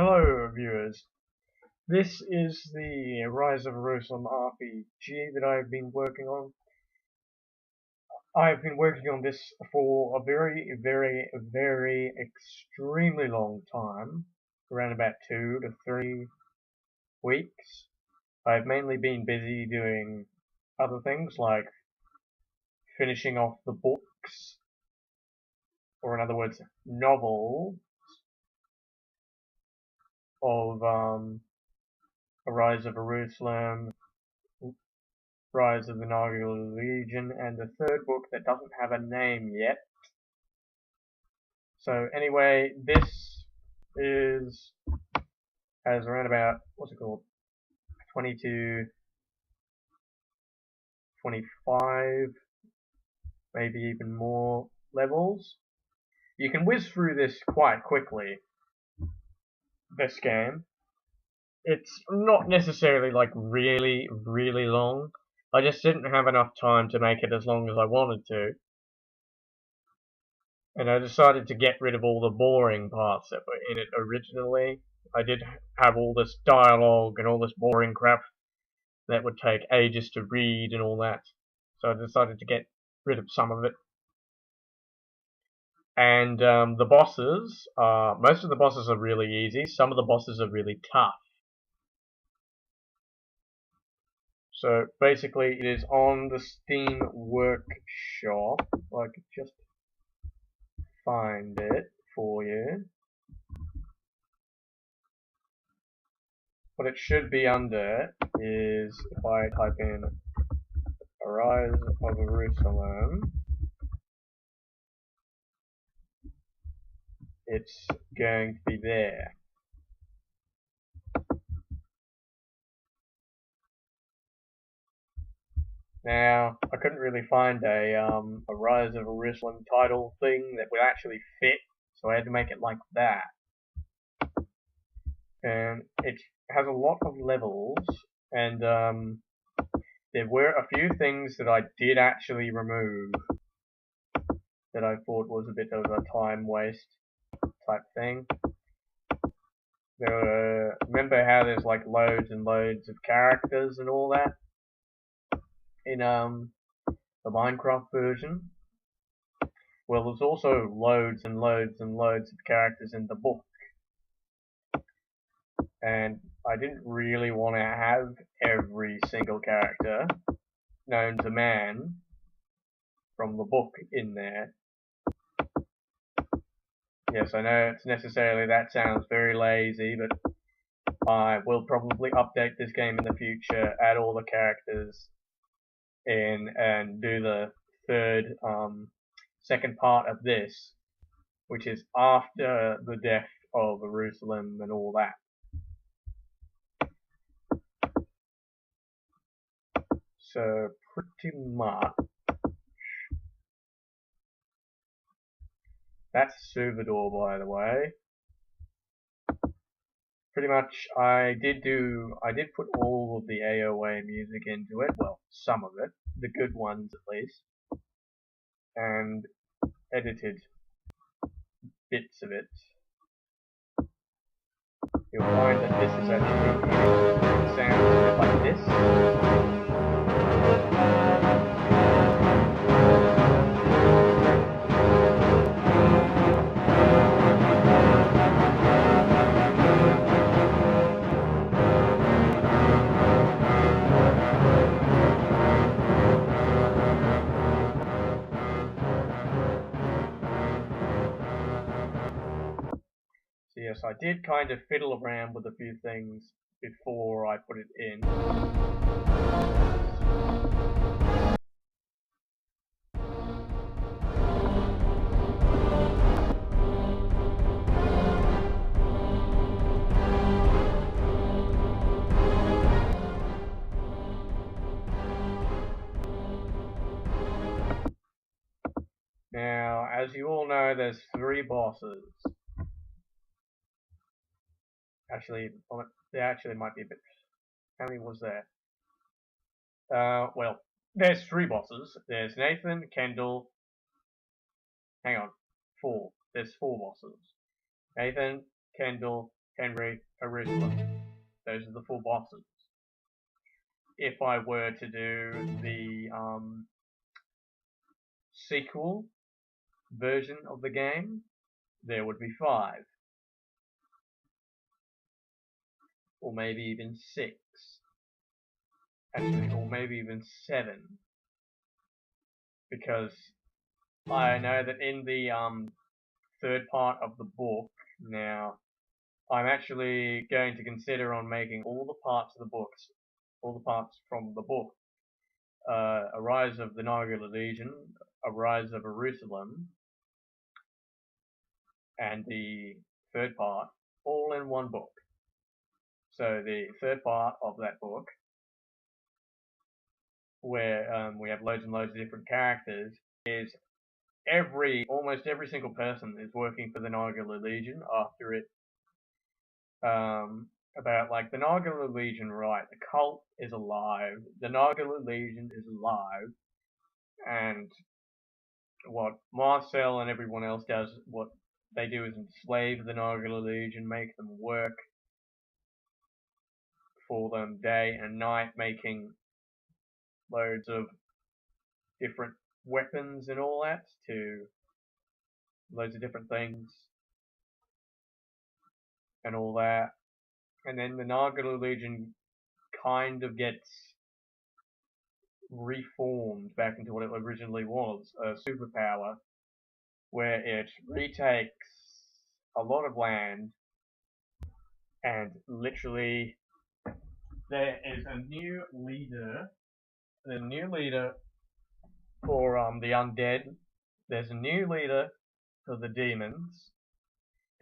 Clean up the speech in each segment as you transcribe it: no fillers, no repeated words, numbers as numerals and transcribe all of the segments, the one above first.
Hello, viewers. This is the Rise of Arrusolim RPG that I've been working on. I've been working on this for a very extremely long time, around about 2 to 3 weeks. I've mainly been busy doing other things like finishing off the books, or in other words, novels of A Rise of Arrusolim, Rise of the Nargile Legion, and the third book that doesn't have a name yet. So anyway, this has around about, what's it called, 22, 25, maybe even more levels. You can whiz through this quite quickly, this game. It's not necessarily like really long. I just didn't have enough time to make it as long as I wanted to. And I decided to get rid of all the boring parts that were in it originally. I did have all this dialogue and all this boring crap that would take ages to read and all that. So I decided to get rid of some of it. And the bosses, most of the bosses are really easy. Some of the bosses are really tough. So basically it is on the Steam Workshop. I could just find it for you. What it should be under is, if I type in A Rise of Arrusolim, it's going to be there. Now, I couldn't really find a Rise of Arrusolim title thing that would actually fit, so I had to make it like that. And it has a lot of levels, and there were a few things that I did actually remove that I thought was a bit of a time waste type thing. Remember how there's like loads and loads of characters and all that in the Minecraft version? Well, there's also loads and loads and loads of characters in the book. And I didn't really want to have every single character known to man from the book in there. Yes, I know it's necessarily, that sounds very lazy, but I will probably update this game in the future, add all the characters in, and do the second part of this, which is after the death of Arrusolim and all that. So pretty much that's Suvador, by the way. Pretty much I did put all of the AOA music into it, well, some of it, the good ones at least, and edited bits of it. You'll find that this is actually, it sounds a bit like this. So yes, I did kind of fiddle around with a few things before I put it in. Now, as you all know, there's 3 bosses. Actually, there actually might be a bit. How many was there? Well, there's 3 bosses. There's Nathan, Kendall. Hang on, 4. There's 4 bosses. Nathan, Kendall, Henry, Arrusolim. Those are the 4 bosses. If I were to do the sequel version of the game, there would be 5. Or maybe even 6. Actually, or maybe even 7. Because I know that in the third part of the book, now, I'm actually going to consider on making all the parts of the books, all the parts from the book, A Rise of the Nargula Legion, A Rise of Arrusolim, and the third part, all in one book. So the third part of that book, where we have loads and loads of different characters, is almost every single person is working for the Nargula Legion after it. About like the Nargula Legion, right? The cult is alive. The Nargula Legion is alive, and what Marcel and everyone else does, what they do is enslave the Nargula Legion, make them work for them day and night, making loads of different weapons and all that, to loads of different things and all that. And then the Nargula Legion kind of gets reformed back into what it originally was, a superpower, where it retakes a lot of land, and literally there is a new leader for the undead, there's a new leader for the demons,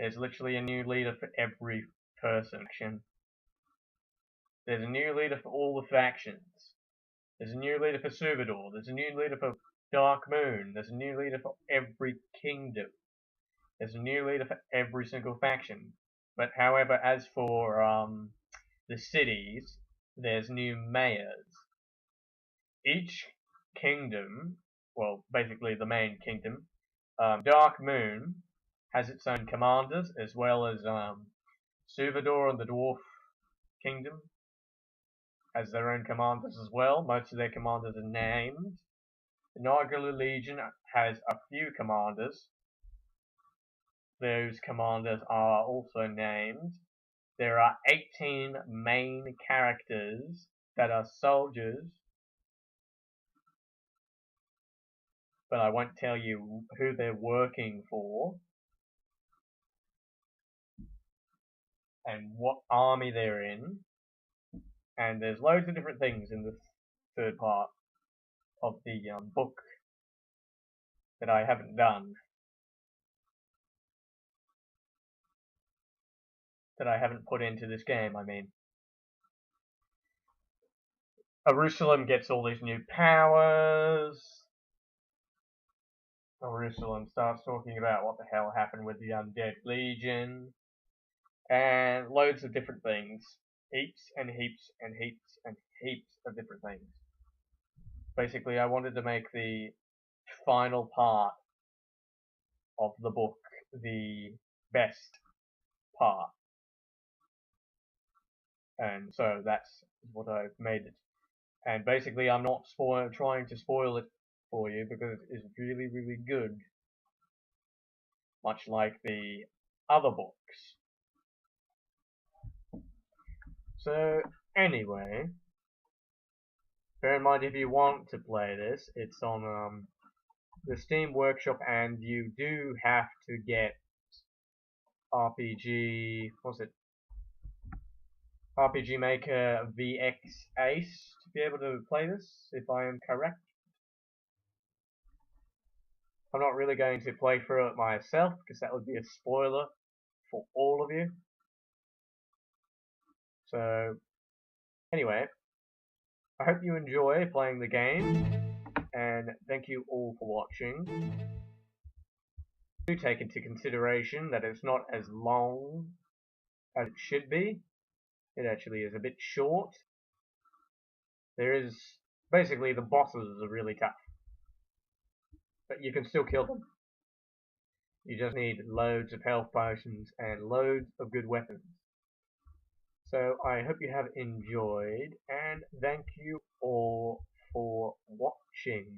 there's literally a new leader for every person. There's a new leader for all the factions. There's a new leader for Subador. There's a new leader for Dark Moon. There's a new leader for every kingdom. There's a new leader for every single faction. But however, as for the cities, there's new mayors. Each kingdom, well, basically the main kingdom, Dark Moon, has its own commanders, as well as Subador and the Dwarf Kingdom has their own commanders as well. Most of their commanders are named. The Nargula Legion has a few commanders. Those commanders are also named. There are 18 main characters that are soldiers, but I won't tell you who they're working for and what army they're in. And there's loads of different things in this third part of the book that I haven't done. That I haven't put into this game, I mean. Arrusolim gets all these new powers. Arrusolim starts talking about what the hell happened with the Undead Legion. And loads of different things. Heaps and heaps and heaps and heaps of different things. Basically, I wanted to make the final part of the book the best part. And so that's what I've made it. And basically, I'm not trying to spoil it for you, because it is really, really good. Much like the other books. So, anyway, bear in mind, if you want to play this, it's on the Steam Workshop, and you do have to get RPG Maker VX Ace to be able to play this, if I am correct. I'm not really going to play through it myself, because that would be a spoiler for all of you. So, anyway, I hope you enjoy playing the game, and thank you all for watching. Do take into consideration that it's not as long as it should be. It actually is a bit short. Basically the bosses are really tough, but you can still kill them. You just need loads of health potions and loads of good weapons. So I hope you have enjoyed, and thank you all for watching.